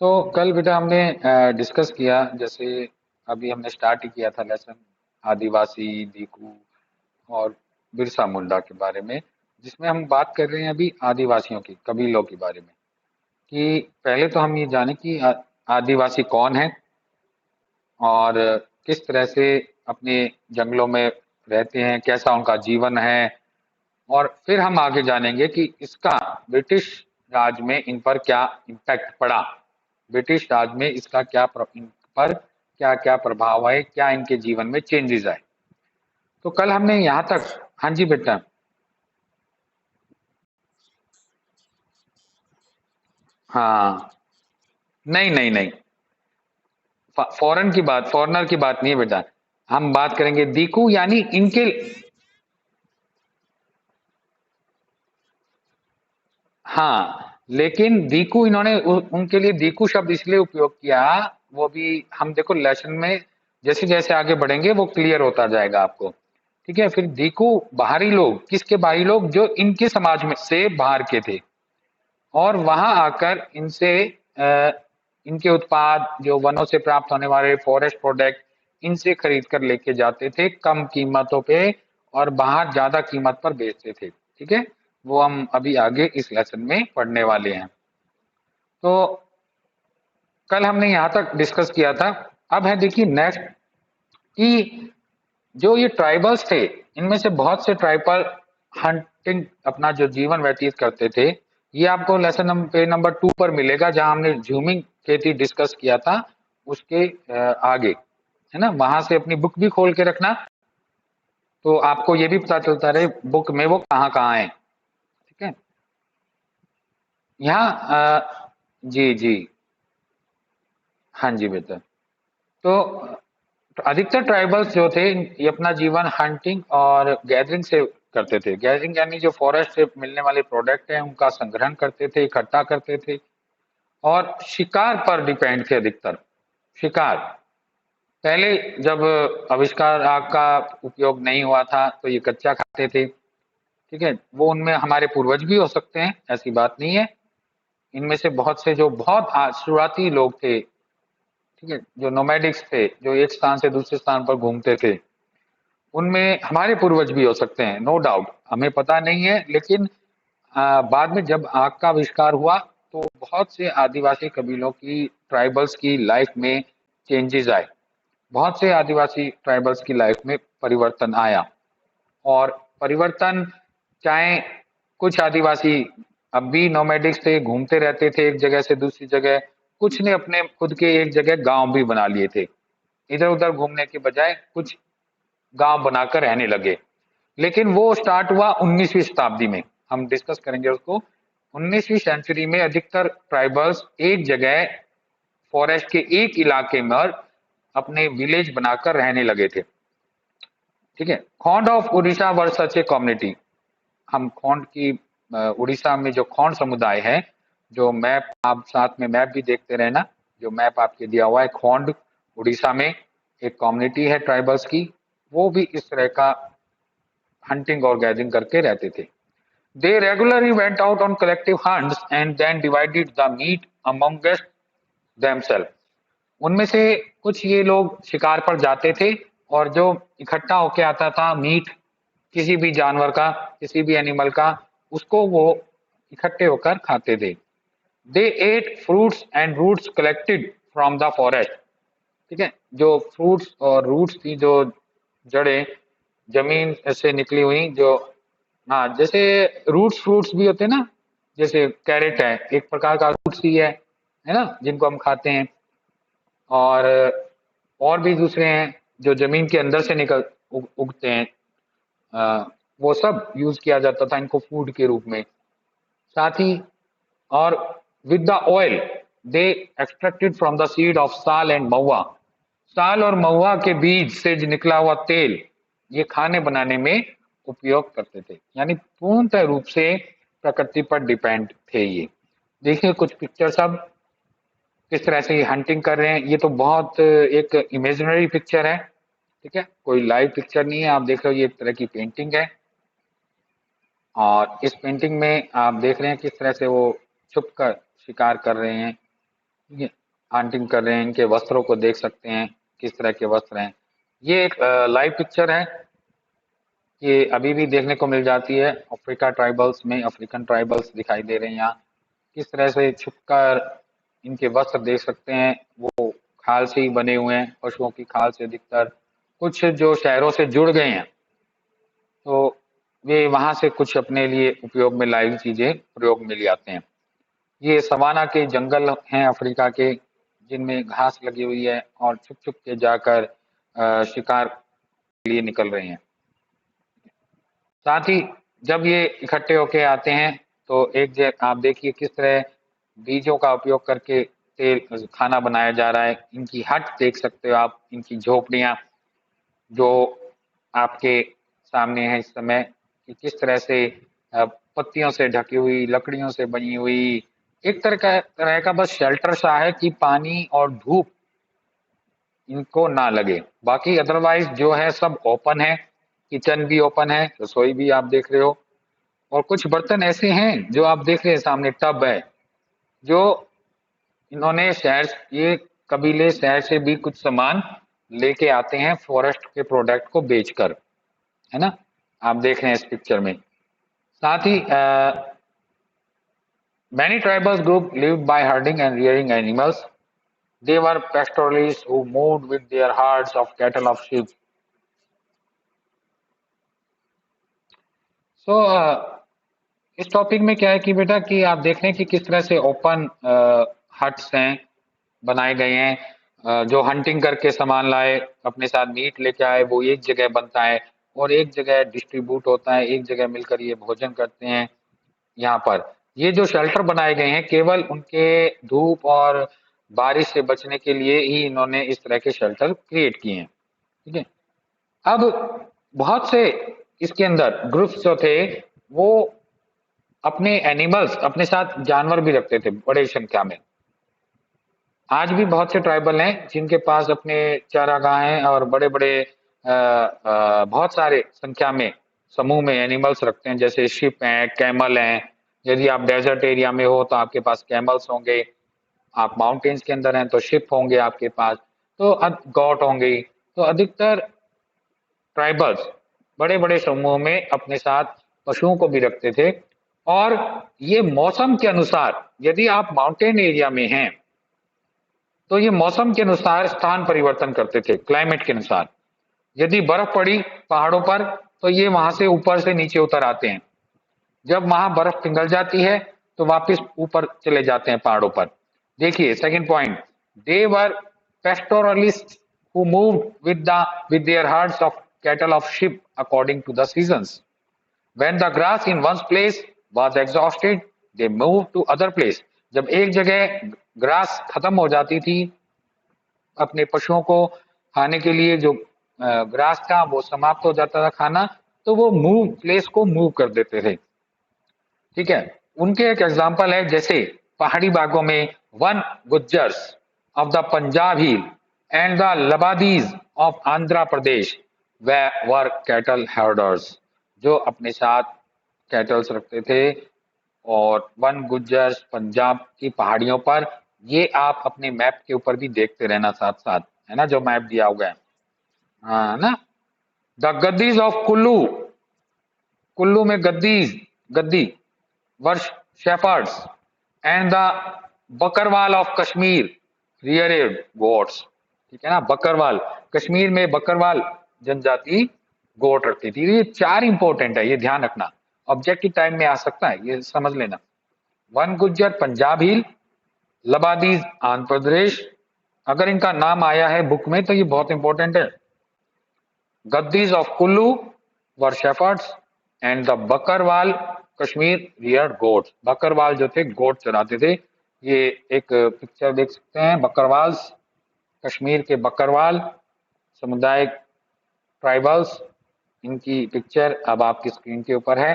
तो कल बेटा हमने डिस्कस किया, जैसे अभी हमने स्टार्ट ही किया था लेसन आदिवासी, दीकू और बिरसा मुंडा के बारे में, जिसमें हम बात कर रहे हैं अभी आदिवासियों की, कबीलों के बारे में। कि पहले तो हम ये जाने कि आदिवासी कौन है और किस तरह से अपने जंगलों में रहते हैं, कैसा उनका जीवन है। और फिर हम आगे जानेंगे कि इसका ब्रिटिश राज में इन पर क्या इम्पैक्ट पड़ा, ब्रिटिश राज में इसका इन पर क्या क्या प्रभाव आए, क्या इनके जीवन में चेंजेस आए। तो कल हमने यहाँ तक। हाँ जी बेटा। हाँ, नहीं नहीं नहीं, फॉरेनर की बात नहीं है बेटा। हम बात करेंगे दीकू, यानी इनके। हाँ, लेकिन दीकू इन्होंने उनके लिए दीकू शब्द इसलिए उपयोग किया, वो भी हम देखो लेसन में जैसे जैसे आगे बढ़ेंगे वो क्लियर होता जाएगा आपको। ठीक है, फिर दीकू बाहरी लोग, किसके बाहरी लोग, जो इनके समाज में से बाहर के थे और वहां आकर इनसे अ, इनके उत्पाद जो वनों से प्राप्त होने वाले फॉरेस्ट प्रोडक्ट, इनसे खरीद कर लेके जाते थे कम कीमतों पे और बाहर ज्यादा कीमत पर बेचते थे। ठीक है, वो हम अभी आगे इस लेसन में पढ़ने वाले हैं। तो कल हमने यहाँ तक डिस्कस किया था। अब है देखिए नेक्स्ट, कि जो ये ट्राइबल्स थे, इनमें से बहुत से ट्राइबल हंटिंग अपना जो जीवन व्यतीत करते थे। ये आपको लेसन नंबर पे नंबर 2 पर मिलेगा, जहां हमने झूमिंग खेती डिस्कस किया था। उसके आगे है ना, वहां से अपनी बुक भी खोल के रखना, तो आपको ये भी पता चलता रहे बुक में वो कहाँ कहाँ है। ठीक है, यहाँ जी जी, हाँ जी बेटा। तो अधिकतर ट्राइबल्स जो थे, ये अपना जीवन हंटिंग और गैदरिंग से करते थे। गैदरिंग यानी जो फॉरेस्ट से मिलने वाले प्रोडक्ट हैं उनका संग्रहण करते थे, इकट्ठा करते थे। और शिकार पर डिपेंड थे अधिकतर। शिकार, पहले जब आविष्कार आग का उपयोग नहीं हुआ था तो ये कच्चा खाते थे। ठीक है, वो उनमें हमारे पूर्वज भी हो सकते हैं, ऐसी बात नहीं है। इनमें से बहुत से जो बहुत शुरुआती लोग थे, ठीक है, जो नोमैडिक्स थे, जो एक स्थान से दूसरे स्थान पर घूमते थे, उनमें हमारे पूर्वज भी हो सकते हैं, नो डाउट, हमें पता नहीं है। लेकिन बाद में जब आग का आविष्कार हुआ तो बहुत से आदिवासी कबीलों की, ट्राइबल्स की लाइफ में चेंजेस आए। बहुत से आदिवासी ट्राइबल्स की लाइफ में परिवर्तन आया। और परिवर्तन, चाहे कुछ आदिवासी अब भी नोमैडिक्स थे, घूमते रहते थे एक जगह से दूसरी जगह। कुछ ने अपने खुद के एक जगह गांव भी बना लिए थे, इधर उधर घूमने के बजाय कुछ गांव बनाकर रहने लगे। लेकिन वो स्टार्ट हुआ 19वीं शताब्दी में, हम डिस्कस करेंगे उसको। 19वीं सेंचुरी में अधिकतर ट्राइबल्स एक जगह फॉरेस्ट के एक इलाके में अपने विलेज बनाकर रहने लगे थे। ठीक है, Khond of Orissa were such a community. हम खोंड की उड़ीसा में जो खोंड समुदाय है, जो मैप आप साथ में मैप भी देखते रहना, जो मैप आपके दिया हुआ है, खोंड उड़ीसा में एक कम्युनिटी है ट्राइबल्स की। वो भी इस तरह का हंटिंग और गैदरिंग करके रहते थे। They regularly went out on collective hunts and then divided the meat amongst themselves. उनमें से कुछ ये लोग शिकार पर जाते थे और जो इकट्ठा होके आता था मीट, किसी भी जानवर का, किसी भी एनिमल का, उसको वो इकट्ठे होकर खाते थे। They ate fruits and roots collected from the forest. ठीक है, जो फ्रूट्स और रूट्स थी, जो जड़ें जमीन से निकली हुई, जो, हाँ, जैसे रूट्स फ्रूट्स भी होते हैं ना, जैसे कैरेट है, एक प्रकार का रूट्स ही है ना, जिनको हम खाते हैं। और भी दूसरे हैं जो जमीन के अंदर से उगते हैं। अ, वो सब यूज किया जाता था इनको फूड के रूप में। साथ ही, और with the oil they extracted from the seed of साल एंड महुआ। साल और महुआ के बीज से जो निकला हुआ तेल, ये खाने बनाने में उपयोग करते थे। यानी पूर्णतः रूप से प्रकृति पर डिपेंड थे ये। देखिए कुछ पिक्चर्स, अब किस तरह से ये हंटिंग कर रहे हैं। ये तो बहुत एक इमेजिनरी पिक्चर है। ठीक है, कोई लाइव पिक्चर नहीं है। आप देख रहे हो ये एक तरह की पेंटिंग है, और इस पेंटिंग में आप देख रहे हैं किस तरह से वो छुप कर शिकार कर रहे हैं। ये हंटिंग कर रहे हैं, इनके वस्त्रों को देख सकते हैं किस तरह के वस्त्र हैं। ये एक लाइव पिक्चर है, ये अभी भी देखने को मिल जाती है अफ्रीका ट्राइबल्स में। अफ्रीकन ट्राइबल्स दिखाई दे रहे हैं यहाँ, किस तरह से छुपकर इनके वस्त्र देख सकते हैं। वो खाल से ही बने हुए हैं, पशुओं की खाल से अधिकतर। कुछ जो शहरों से जुड़ गए हैं तो वे वहां से कुछ अपने लिए उपयोग में लाई चीजें प्रयोग में ले आते हैं। ये सवाना के जंगल हैं अफ्रीका के, जिनमें घास लगी हुई है और छुप छुप के जाकर शिकार के लिए निकल रहे हैं। साथ ही जब ये इकट्ठे होके आते हैं तो एक जगह आप देखिए किस तरह बीजों का उपयोग करके तेल खाना बनाया जा रहा है। इनकी हट देख सकते हो आप, इनकी झोपड़ियां जो आपके सामने है इस समय, कि किस तरह से पत्तियों से ढकी हुई, लकड़ियों से बनी हुई, एक तरह का बस शेल्टर सा है कि पानी और धूप इनको ना लगे। बाकी अदरवाइज जो है सब ओपन है, किचन भी ओपन है, रसोई भी आप देख रहे हो। और कुछ बर्तन ऐसे हैं जो आप देख रहे हैं सामने, टब है जो इन्होंने शहर, ये कबीले शहर से भी कुछ सामान लेके आते हैं फॉरेस्ट के प्रोडक्ट को बेचकर, है ना, आप देख रहे हैं इस पिक्चर में। साथ ही many tribal groups lived by herding and rearing animals. They were pastoralists who moved with their herds of cattle of sheep. So इस टॉपिक में क्या है कि बेटा कि आप देख रहे हैं कि किस तरह से ओपन हट्स हैं, बनाए गए हैं। जो हंटिंग करके सामान लाए, अपने साथ मीट लेके आए, वो एक जगह बनता है और एक जगह डिस्ट्रीब्यूट होता है, एक जगह मिलकर ये भोजन करते हैं। यहाँ पर ये जो शेल्टर बनाए गए हैं केवल उनके धूप और बारिश से बचने के लिए ही इन्होंने इस तरह के शेल्टर क्रिएट किए हैं। ठीक है, अब बहुत से इसके अंदर ग्रुप्स जो थे वो अपने एनिमल्स, अपने साथ जानवर भी रखते थे बड़ी संख्या में। आज भी बहुत से ट्राइबल हैं जिनके पास अपने चारागाह हैं और बड़े बड़े बहुत सारे संख्या में समूह में एनिमल्स रखते हैं, जैसे शिप हैं, कैमल हैं। यदि आप डेजर्ट एरिया में हो तो आपके पास कैमल्स होंगे, आप माउंटेन्स के अंदर हैं तो शिप होंगे आपके पास, तो गॉट होंगे। तो अधिकतर ट्राइबल्स बड़े बड़े समूह में अपने साथ पशुओं को भी रखते थे। और ये मौसम के अनुसार, यदि आप माउंटेन एरिया में हैं तो ये मौसम के अनुसार स्थान परिवर्तन करते थे, क्लाइमेट के अनुसार। यदि बर्फ पड़ी पहाड़ों पर तो ये वहां से ऊपर से नीचे उतर आते हैं, जब वहां बर्फ पिघल जाती है तो वापस ऊपर चले जाते हैं पहाड़ों पर। देखिए second point, they were pastoralists who moved with their herds of cattle of sheep according to the seasons. When the grass in one place was exhausted, they moved to other place. जब एक जगह grass खत्म हो जाती थी, अपने पशुओं को खाने के लिए जो ग्रास था वो समाप्त हो जाता था खाना, तो वो प्लेस को मूव कर देते थे। ठीक है, उनके एक एग्जाम्पल है, जैसे पहाड़ी बागों में Van Gujjars of the Punjab hill and the Labadis of Andhra Pradesh were cattle herders, जो अपने साथ कैटल्स रखते थे। और वन गुज्जर्स पंजाब की पहाड़ियों पर, ये आप अपने मैप के ऊपर भी देखते रहना साथ साथ, है ना, जो मैप दिया हुआ है, हाँ ना। द गद्दीज ऑफ कुल्लू, कुल्लू में Gaddi were shepherds and the Bakarwal of Kashmir reared goats. ठीक है ना, बकरवाल, कश्मीर में बकरवाल जनजाति गोट रखती थी। ये चार इंपॉर्टेंट है, ये ध्यान रखना, ऑब्जेक्टिव टाइम में आ सकता है, ये समझ लेना। वन गुज्जर पंजाब हिल, लबादीज आंध्र प्रदेश, अगर इनका नाम आया है बुक में तो ये बहुत इंपॉर्टेंट है। Gaddis of Kullu were shepherds and the Bakarwal Kashmir reared goats, Bakarwal जो थे गोट चराते थे। ये एक पिक्चर देख सकते हैं, बकरवाल, कश्मीर के बकरवाल समुदाय ट्राइबल्स, इनकी पिक्चर अब आपकी स्क्रीन के ऊपर है।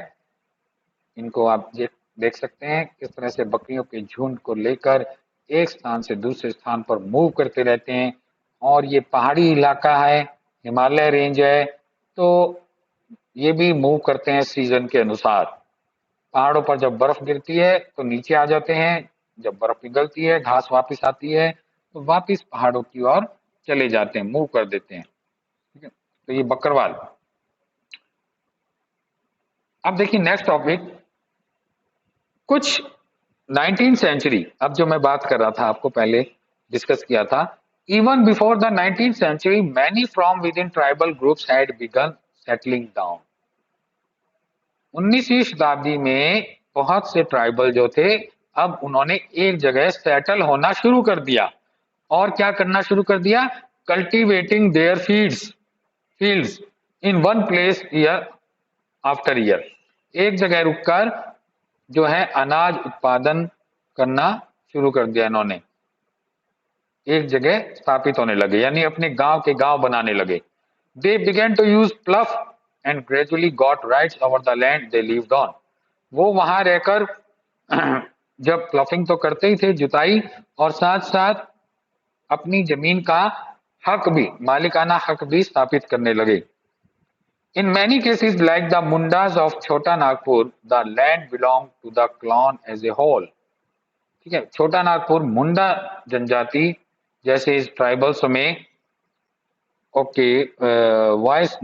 इनको आप देख सकते हैं किस तरह से बकरियों के झुंड को लेकर एक स्थान से दूसरे स्थान पर मूव करते रहते हैं। और ये पहाड़ी इलाका है, हिमालय रेंज है, तो ये भी मूव करते हैं सीजन के अनुसार। पहाड़ों पर जब बर्फ गिरती है तो नीचे आ जाते हैं, जब बर्फ पिघलती है, घास वापस आती है, तो वापस पहाड़ों की ओर चले जाते हैं, मूव कर देते हैं। ठीक है, तो ये बकरवाल। अब देखिए नेक्स्ट टॉपिक, कुछ 19th सेंचुरी, अब जो मैं बात कर रहा था आपको पहले डिस्कस किया था, even before the 19th century many from within tribal groups had begun settling down. 19वीं शताब्दी में बहुत से ट्राइबल जो थे, अब उन्होंने एक जगह सेटल होना शुरू कर दिया। और क्या करना शुरू कर दिया? Cultivating there fields in one place year after year. एक जगह रुककर जो है अनाज उत्पादन करना शुरू कर दिया इन्होंने, एक जगह स्थापित होने लगे, यानी अपने गांव के गांव बनाने लगे। They began to use plough and gradually got rights over the land they lived on. वो वहां रहकर जब प्लफिंग तो करते ही थे, जुताई, और साथ साथ अपनी जमीन का हक भी, मालिकाना हक भी स्थापित करने लगे। In many cases, like the Mundas of Chota Nagpur, the land belonged to the clan as a whole. ठीक है, छोटा नागपुर मुंडा जनजाति जैसे इस ट्राइबल्स में, ओके, वॉइस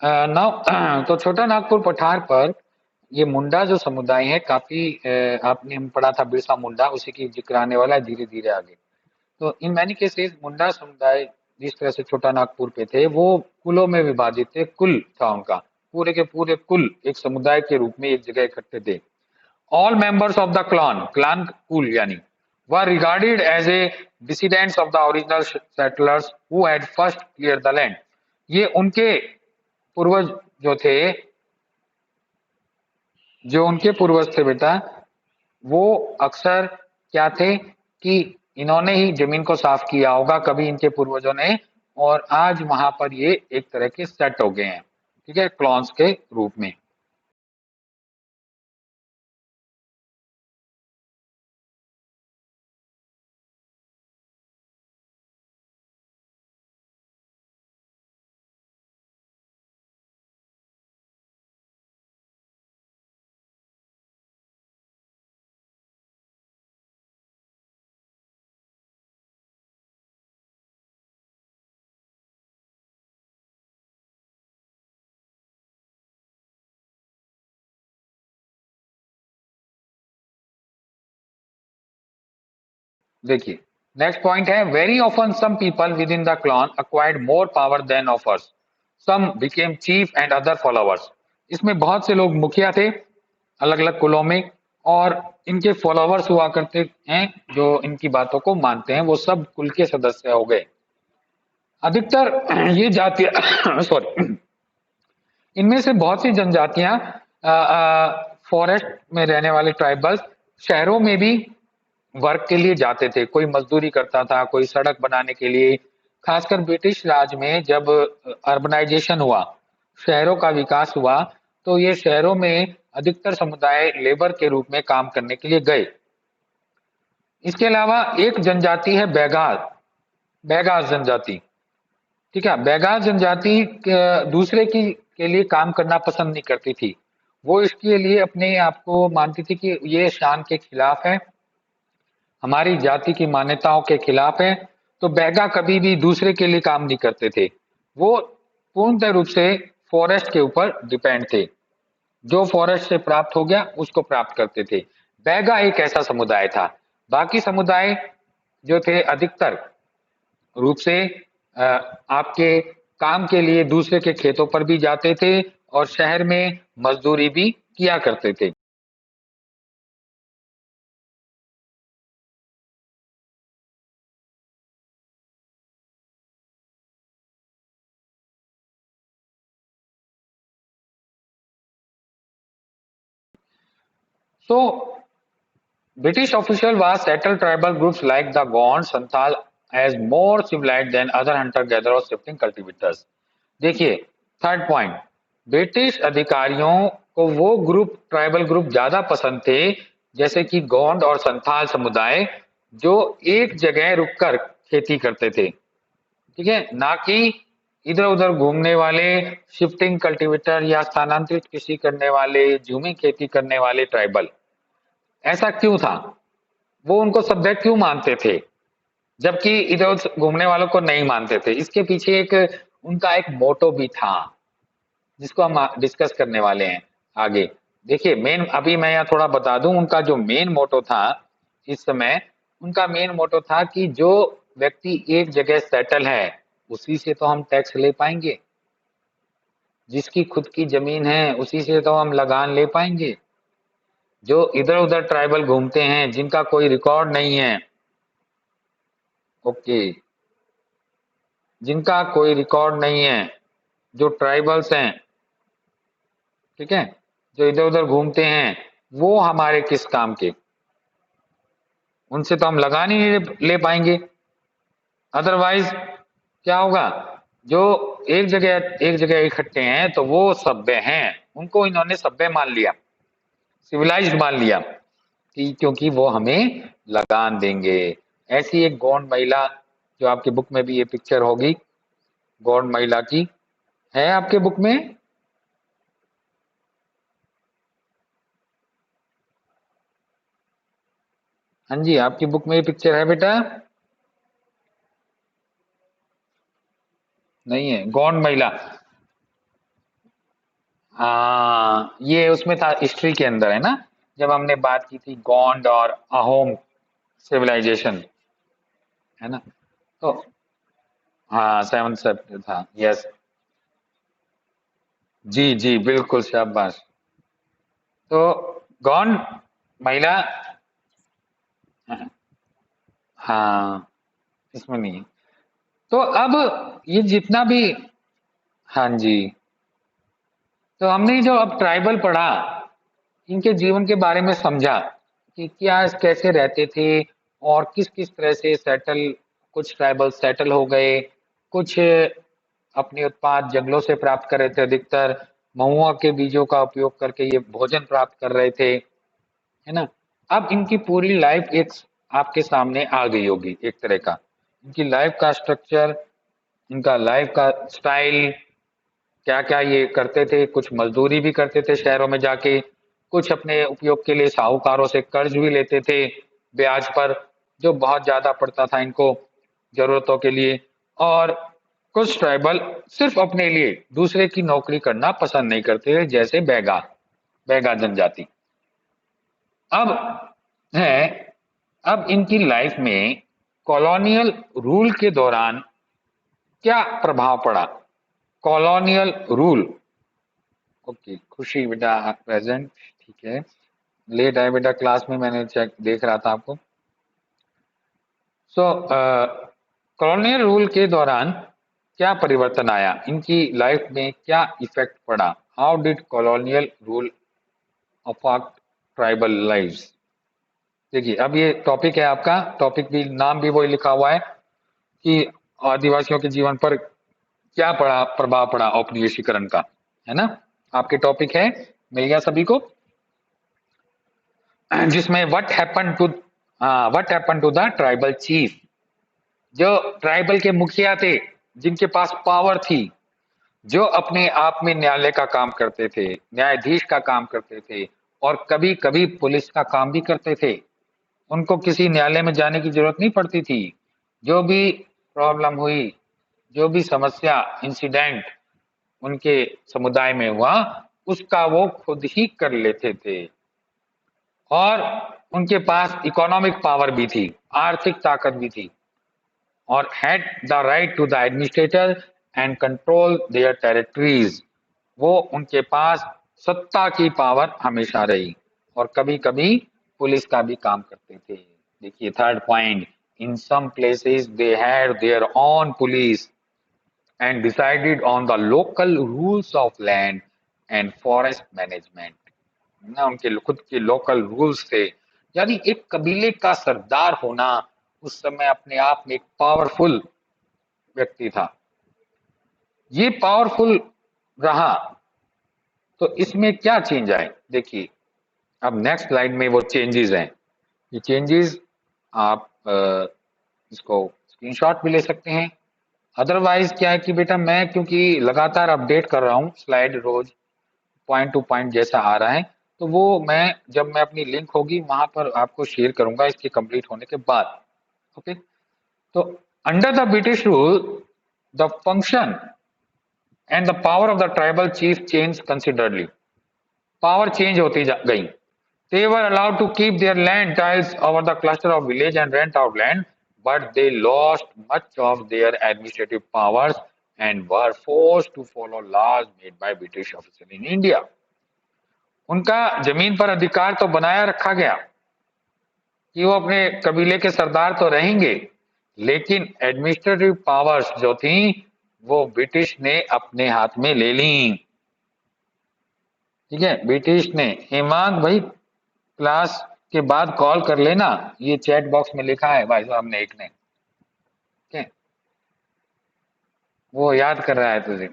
नाउ तो छोटा नागपुर पठार पर ये मुंडा जो समुदाय है काफी, आपने हम पढ़ा था बिरसा मुंडा, उसी की जिक्र आने वाला है धीरे धीरे आगे। तो इन मैनी केसेस मुंडा समुदाय जिस तरह से छोटा नागपुर पे थे, वो कुलों में विभाजित थे, कुल था उनका, पूरे के पूरे कुल एक समुदाय के रूप में एक जगह इकट्ठे थे। All members of the clan कुल यानी, were regarded as a descendants of the original settlers who had first cleared the land। ये उनके पूर्वज जो थे, जो उनके पूर्वज थे बेटा, वो अक्सर क्या थे कि इन्होंने ही जमीन को साफ किया होगा कभी इनके पूर्वजों ने, और आज वहां पर ये एक तरह के सेट हो गए हैं, ठीक है, क्लॉन्स के रूप में। देखिए नेक्स्ट पॉइंट है, very often some people within the clan acquired more power than others, some became chief and other followers. इसमें बहुत से लोग मुखिया थे अलग अलग कुलों में, और इनके फॉलोअर्स हुआ करते हैं जो इनकी बातों को मानते हैं, वो सब कुल के सदस्य हो गए। अधिकतर ये जातियां सॉरी, इनमें से बहुत सी जनजातियां फॉरेस्ट में रहने वाले ट्राइबल्स शहरों में भी वर्क के लिए जाते थे। कोई मजदूरी करता था, कोई सड़क बनाने के लिए। खासकर ब्रिटिश राज में जब अर्बनाइजेशन हुआ, शहरों का विकास हुआ, तो ये शहरों में अधिकतर समुदाय लेबर के रूप में काम करने के लिए गए। इसके अलावा एक जनजाति है बैगार, बैगास जनजाति। ठीक है, बैगास जनजाति दूसरे की के लिए काम करना पसंद नहीं करती थी। वो इसके लिए अपने आप को मानती थी कि ये शान के खिलाफ है, हमारी जाति की मान्यताओं के खिलाफ है। तो बैगा कभी भी दूसरे के लिए काम नहीं करते थे। वो पूर्णतः रूप से फॉरेस्ट के ऊपर डिपेंड थे। जो फॉरेस्ट से प्राप्त हो गया उसको प्राप्त करते थे। बैगा एक ऐसा समुदाय था। बाकी समुदाय जो थे अधिकतर रूप से आपके काम के लिए दूसरे के खेतों पर भी जाते थे और शहर में मजदूरी भी किया करते थे। So British official was settled tribal groups like the Gond, Santhal as more civilized than other hunter-gatherers shifting cultivators. देखिए, थर्ड पॉइंट, ब्रिटिश अधिकारियों को वो ग्रुप, ट्राइबल ग्रुप ज्यादा पसंद थे, जैसे कि गोंड और संथाल समुदाय, जो एक जगह रुककर खेती करते थे। ठीक है, ना कि इधर उधर घूमने वाले शिफ्टिंग कल्टीवेटर या स्थानांतरित कृषि करने वाले, झूमी खेती करने वाले ट्राइबल। ऐसा क्यों था? वो उनको सभ्य क्यों मानते थे, जबकि इधर उधर घूमने वालों को नहीं मानते थे? इसके पीछे एक उनका एक मोटो भी था, जिसको हम डिस्कस करने वाले हैं आगे। देखिए, मेन अभी मैं यहाँ थोड़ा बता दूं, उनका जो मेन मोटो था इस समय, उनका मेन मोटो था कि जो व्यक्ति एक जगह सेटल है उसी से तो हम टैक्स ले पाएंगे, जिसकी खुद की जमीन है उसी से तो हम लगान ले पाएंगे। जो इधर उधर ट्राइबल घूमते हैं, जिनका कोई रिकॉर्ड नहीं है, ओके, जिनका कोई रिकॉर्ड नहीं है, जो ट्राइबल्स हैं, ठीक है, जो इधर उधर घूमते हैं, वो हमारे किस काम के? उनसे तो हम लगान ही नहीं ले पाएंगे। अदरवाइज क्या होगा? जो एक जगह इकट्ठे हैं तो वो सभ्य हैं, उनको इन्होंने सभ्य मान लिया, सिविलाइज्ड मान लिया, कि क्योंकि वो हमें लगान देंगे। ऐसी एक गौंड महिला, जो आपकी बुक में भी ये पिक्चर होगी गौंड महिला की, है आपके बुक में? हाँ जी, आपकी बुक में ये पिक्चर है बेटा? नहीं है, गौंड महिला। हाँ, ये उसमें था, हिस्ट्री के अंदर है ना, जब हमने बात की थी गौंड और अहोम सिविलाइजेशन, है ना? तो हाँ, सेवन सेप्ट था, यस। जी जी, बिल्कुल, शाबाश। तो गौंड महिला, हाँ, इसमें नहीं है। तो अब ये जितना भी, हाँ जी, तो हमने जो अब ट्राइबल पढ़ा, इनके जीवन के बारे में समझा कि क्या कैसे रहते थे और किस किस तरह से सेटल, कुछ ट्राइबल सेटल हो गए, कुछ अपने उत्पाद जंगलों से प्राप्त कर रहे थे, अधिकतर महुआ के बीजों का उपयोग करके ये भोजन प्राप्त कर रहे थे, है ना? अब इनकी पूरी लाइफ एक आपके सामने आ गई होगी, एक तरह का इनकी लाइफ का स्ट्रक्चर, इनका लाइफ का स्टाइल, क्या क्या ये करते थे। कुछ मजदूरी भी करते थे शहरों में जाके, कुछ अपने उपयोग के लिए साहूकारों से कर्ज भी लेते थे ब्याज पर, जो बहुत ज्यादा पड़ता था इनको जरूरतों के लिए। और कुछ ट्राइबल सिर्फ अपने लिए, दूसरे की नौकरी करना पसंद नहीं करते थे, जैसे बैगा, बैगा जनजाति। अब है, अब इनकी लाइफ में कॉलोनियल रूल के दौरान क्या प्रभाव पड़ा? कॉलोनियल रूल, ओके, खुशी बेटा प्रेजेंट, ठीक है, लेट आए बेटा क्लास में, मैंने चेक देख रहा था आपको। सो कॉलोनियल रूल के दौरान क्या परिवर्तन आया, इनकी लाइफ में क्या इफेक्ट पड़ा, how did colonial rule affect tribal lives. देखिए अब ये टॉपिक है आपका, टॉपिक भी नाम भी वही लिखा हुआ है कि आदिवासियों के जीवन पर क्या पड़ा प्रभाव पड़ा औपनिवेशीकरण का, है ना। आपके टॉपिक है, मिल गया सभी को, जिसमें what happen to the tribal chief. जो ट्राइबल के मुखिया थे, जिनके पास पावर थी, जो अपने आप में न्यायालय का काम करते थे, न्यायाधीश का काम करते थे, और कभी कभी पुलिस का काम भी करते थे। उनको किसी न्यायालय में जाने की जरूरत नहीं पड़ती थी। जो भी प्रॉब्लम हुई, जो भी समस्या इंसिडेंट उनके समुदाय में हुआ, उसका वो खुद ही कर लेते थे। और उनके पास इकोनॉमिक पावर भी थी, आर्थिक ताकत भी थी, और had the right to the administrator and control their territories. वो उनके पास सत्ता की पावर हमेशा रही, और कभी कभी पुलिस का भी काम करते थे। देखिए third point, in some places they had their own police and decided on the local rules of land and forest management। ना उनके खुद के लोकल रूल्स थे। यानी एक कबीले का सरदार होना उस समय अपने आप में एक पावरफुल व्यक्ति था। ये पावरफुल रहा तो इसमें क्या चेंज आए, देखिए अब नेक्स्ट स्लाइड में वो चेंजेस हैं। ये चेंजेस आप इसको स्क्रीनशॉट भी ले सकते हैं। अदरवाइज क्या है कि बेटा मैं क्योंकि लगातार अपडेट कर रहा हूँ स्लाइड, रोज पॉइंट टू पॉइंट जैसा आ रहा है, तो वो मैं जब मैं अपनी लिंक होगी वहां पर आपको शेयर करूंगा इसके कंप्लीट होने के बाद। ओके, तो under the British rule the function and the power of the tribal chief change considerably. Power change होती गई। They were allowed to keep their land tiles over the cluster of village and rent out land, but they lost much of their administrative powers and were forced to follow laws made by British officers in India। उनका जमीन पर अधिकार तो बनाया रखा गया कि वो अपने कबीले के सरदार तो रहेंगे, लेकिन एडमिनिस्ट्रेटिव पावर्स जो थी वो ब्रिटिश ने अपने हाथ में ले ली। ठीक है, ब्रिटिश ने, हेमांग भाई क्लास के बाद कॉल कर लेना, ये चैट बॉक्स में लिखा है भाई साहब ने एक ने, ठीक है, वो याद कर रहा है तुझे।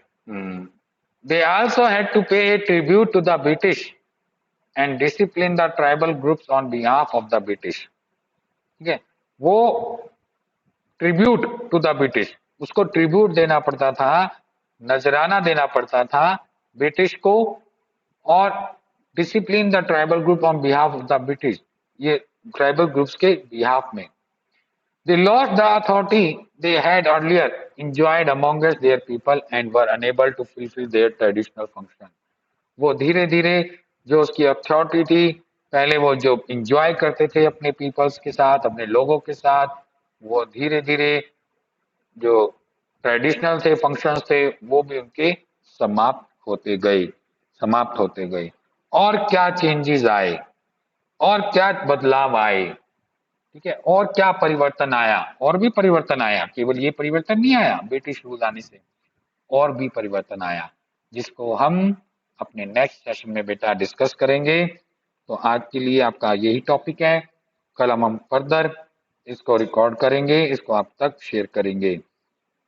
They also had to pay a tribute to the British and discipline the tribal groups on behalf of the British. ठीक है, वो ट्रिब्यूट टू द ब्रिटिश, उसको ट्रिब्यूट देना पड़ता था, नजराना देना पड़ता था ब्रिटिश को, और discipline the tribal group on behalf of the British, ये ट्राइबल ग्रुप्स के बिहाफ में। They lost the authority they had earlier enjoyed amongst their people and were unable to fulfill their traditional function। वो धीरे धीरे जो उसकी authority थी, पहले वो जो इंजॉय करते थे अपने पीपल्स के साथ, अपने लोगों के साथ, वो धीरे धीरे जो ट्रेडिशनल थे फंक्शंस थे वो भी उनके समाप्त होते गए। और क्या चेंजेस आए, और क्या बदलाव आए, ठीक है, और क्या परिवर्तन आया, और भी परिवर्तन आया, केवल ये परिवर्तन नहीं आया ब्रिटिश रूल आने से, और भी परिवर्तन आया जिसको हम अपने नेक्स्ट सेशन में बेटा डिस्कस करेंगे। तो आज के लिए आपका यही टॉपिक है, कल हम फर्दर इसको रिकॉर्ड करेंगे, इसको आप तक शेयर करेंगे।